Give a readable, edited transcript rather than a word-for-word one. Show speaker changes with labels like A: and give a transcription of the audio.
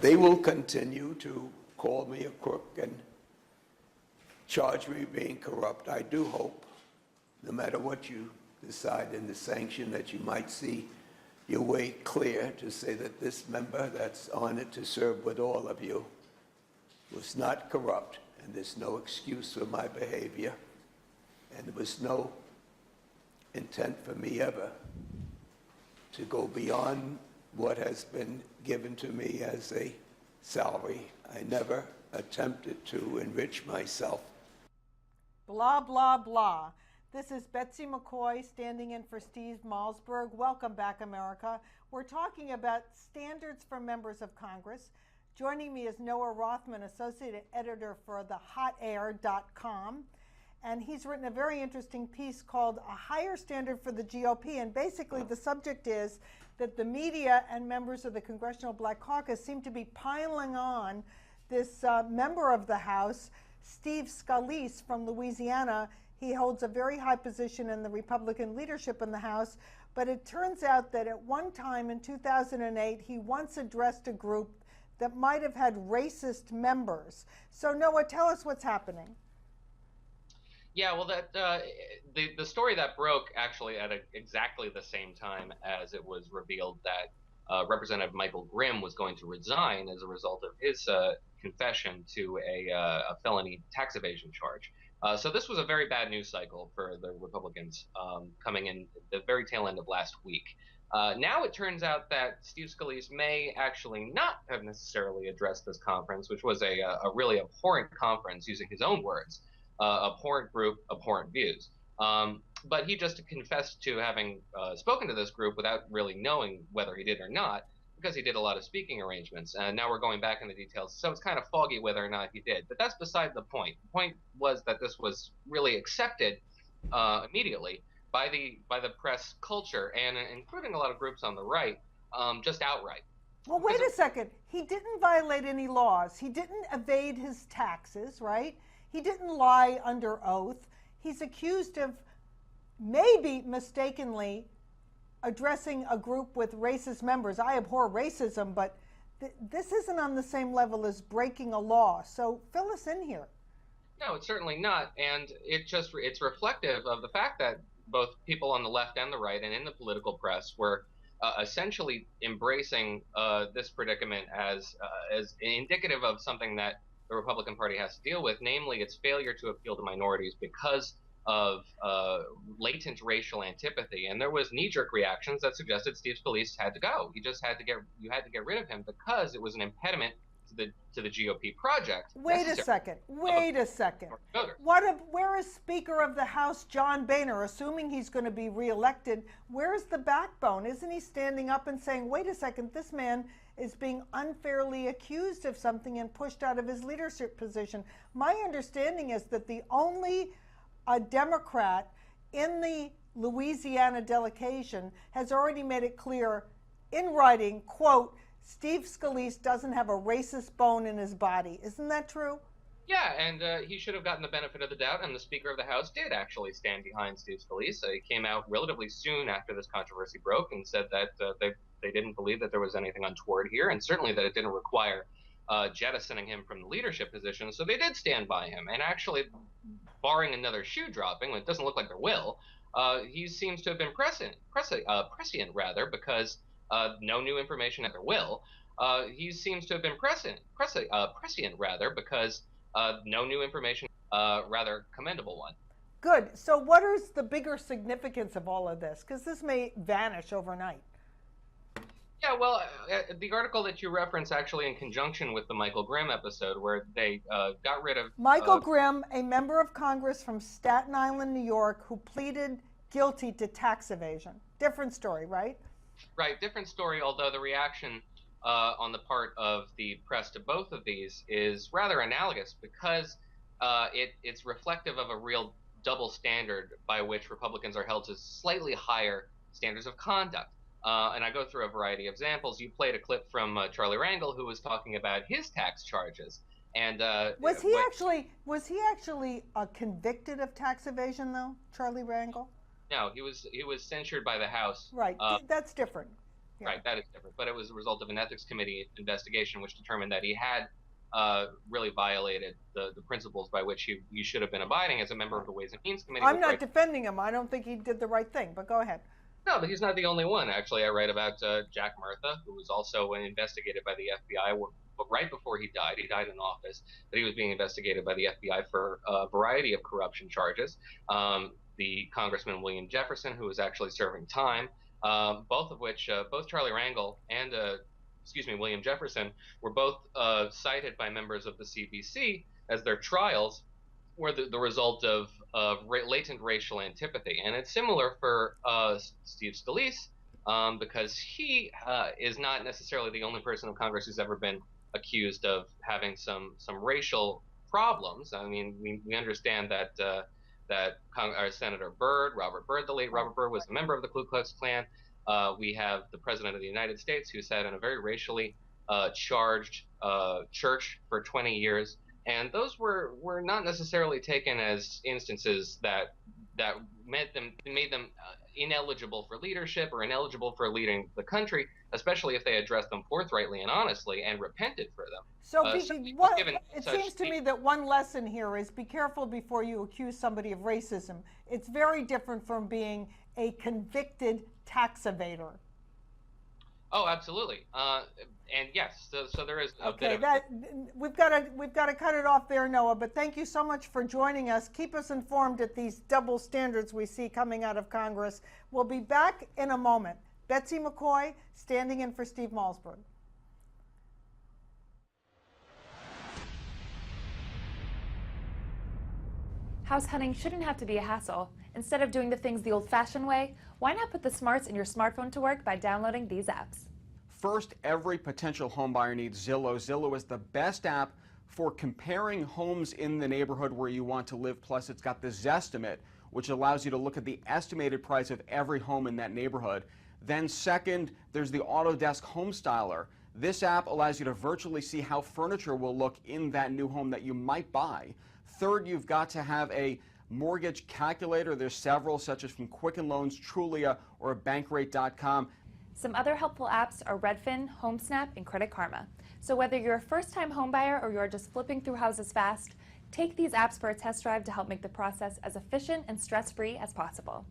A: they will continue to call me a crook and charge me being corrupt. I do hope, no matter what you decide in the sanction, that you might see your way clear to say that this member that's honored to serve with all of you was not corrupt, and there's no excuse for my behavior, and there was no intent for me ever to go beyond what has been given to me as a salary. I never attempted to enrich myself.
B: Blah, blah, blah. This is Betsy McCoy standing in for Steve Malzberg. Welcome back, America. We're talking about standards for members of Congress. Joining me is Noah Rothman, associate editor for thehotair.com. And he's written a very interesting piece called A Higher Standard for the GOP. And basically the subject is that the media and members of the Congressional Black Caucus seem to be piling on this member of the House, Steve Scalise from Louisiana. He holds a very high position in the Republican leadership in the House, but it turns out that at one time in 2008, he once addressed a group that might have had racist members. So Noah, tell us what's happening.
C: Yeah, well, the story that broke actually at exactly the same time as it was revealed that Representative Michael Grimm was going to resign as a result of his confession to a felony tax evasion charge. So this was a very bad news cycle for the Republicans coming in the very tail end of last week. Now it turns out that Steve Scalise may actually not have necessarily addressed this conference, which was a really abhorrent conference, using his own words. Abhorrent group, abhorrent views. But he just confessed to having spoken to this group without really knowing whether he did or not, because he did a lot of speaking arrangements. And now we're going back in the details, so it's kind of foggy whether or not he did. But that's beside the point. The point was that this was really accepted immediately by the press culture, and including a lot of groups on the right, just outright.
B: Well, wait a second. He didn't violate any laws. He didn't evade his taxes, right? He didn't lie under oath. He's accused of maybe mistakenly addressing a group with racist members. I abhor racism, but this isn't on the same level as breaking a law. So fill us in here.
C: No, it's certainly not. And it's reflective of the fact that both people on the left and the right and in the political press were essentially embracing this predicament as indicative of something that the Republican Party has to deal with, namely its failure to appeal to minorities because of latent racial antipathy. And there was knee-jerk reactions that suggested Steve Scalise had to go. You had to get rid of him because it was an impediment to the GOP project.
B: Wait a second. Where is Speaker of the House John Boehner, assuming he's going to be reelected? Where's the backbone? Isn't he standing up and saying, wait a second, this man is being unfairly accused of something and pushed out of his leadership position? My understanding is that the only Democrat in the Louisiana delegation has already made it clear in writing, quote, Steve Scalise doesn't have a racist bone in his body. Isn't that true?
C: Yeah, and he should have gotten the benefit of the doubt, and the Speaker of the House did actually stand behind Steve Scalise. He came out relatively soon after this controversy broke and said that they didn't believe that there was anything untoward here, and certainly that it didn't require jettisoning him from the leadership position. So they did stand by him, and actually, barring another shoe dropping, it doesn't look like there will, he seems to have been prescient rather, because no new information at there will. He seems to have been prescient rather, because no new information, rather commendable one.
B: Good. So what is the bigger significance of all of this? Because this may vanish overnight.
C: Yeah, well, the article that you reference actually in conjunction with the Michael Grimm episode, where they got rid of...
B: Michael Grimm, a member of Congress from Staten Island, New York, who pleaded guilty to tax evasion. Different story, right?
C: Right, different story, although the reaction on the part of the press to both of these is rather analogous, because it's reflective of a real double standard by which Republicans are held to slightly higher standards of conduct. And I go through a variety of examples. You played a clip from Charlie Rangel, who was talking about his tax charges. And
B: was he actually convicted of tax evasion, though, Charlie Rangel?
C: No, he was censured by the House.
B: Right, that's different.
C: Right, that is different. But it was a result of an ethics committee investigation, which determined that he had really violated the principles by which he should have been abiding as a member of the Ways and Means Committee.
B: I'm not defending him. I don't think he did the right thing, but go ahead.
C: No, but he's not the only one. Actually, I write about Jack Murtha, who was also investigated by the FBI. But right before he died in office, but he was being investigated by the FBI for a variety of corruption charges. The Congressman William Jefferson, who was actually serving time, both of which, both Charlie Rangel and William Jefferson were both cited by members of the CBC as their trials were the result of latent racial antipathy. And it's similar for Steve Scalise, because he is not necessarily the only person in Congress who's ever been accused of having some racial problems. I mean, we understand that our Senator Byrd, Robert Byrd, the late Robert Byrd, was a member of the Ku Klux Klan. We have the President of the United States, who sat in a very racially charged church for 20 years. And those were not necessarily taken as instances that made them ineligible for leadership or ineligible for leading the country, especially if they addressed them forthrightly and honestly and repented for them.
B: So it seems to me that one lesson here is be careful before you accuse somebody of racism. It's very different from being a convicted tax evader.
C: Oh, absolutely. And yes, so there is a
B: okay,
C: bit of...
B: we've got to cut it off there, Noah, but thank you so much for joining us. Keep us informed at these double standards we see coming out of Congress. We'll be back in a moment. Betsy McCoy, standing in for Steve Malzberg.
D: House hunting shouldn't have to be a hassle. Instead of doing the things the old-fashioned way, why not put the smarts in your smartphone to work by downloading these apps?
E: First, every potential homebuyer needs Zillow. Zillow is the best app for comparing homes in the neighborhood where you want to live. Plus, it's got the Zestimate, which allows you to look at the estimated price of every home in that neighborhood. Then second, there's the Autodesk Home Styler. This app allows you to virtually see how furniture will look in that new home that you might buy. Third, you've got to have a mortgage calculator. There's several, such as from Quicken Loans, Trulia, or Bankrate.com.
D: Some other helpful apps are Redfin, HomeSnap, and Credit Karma. So whether you're a first-time homebuyer or you're just flipping through houses fast, take these apps for a test drive to help make the process as efficient and stress-free as possible.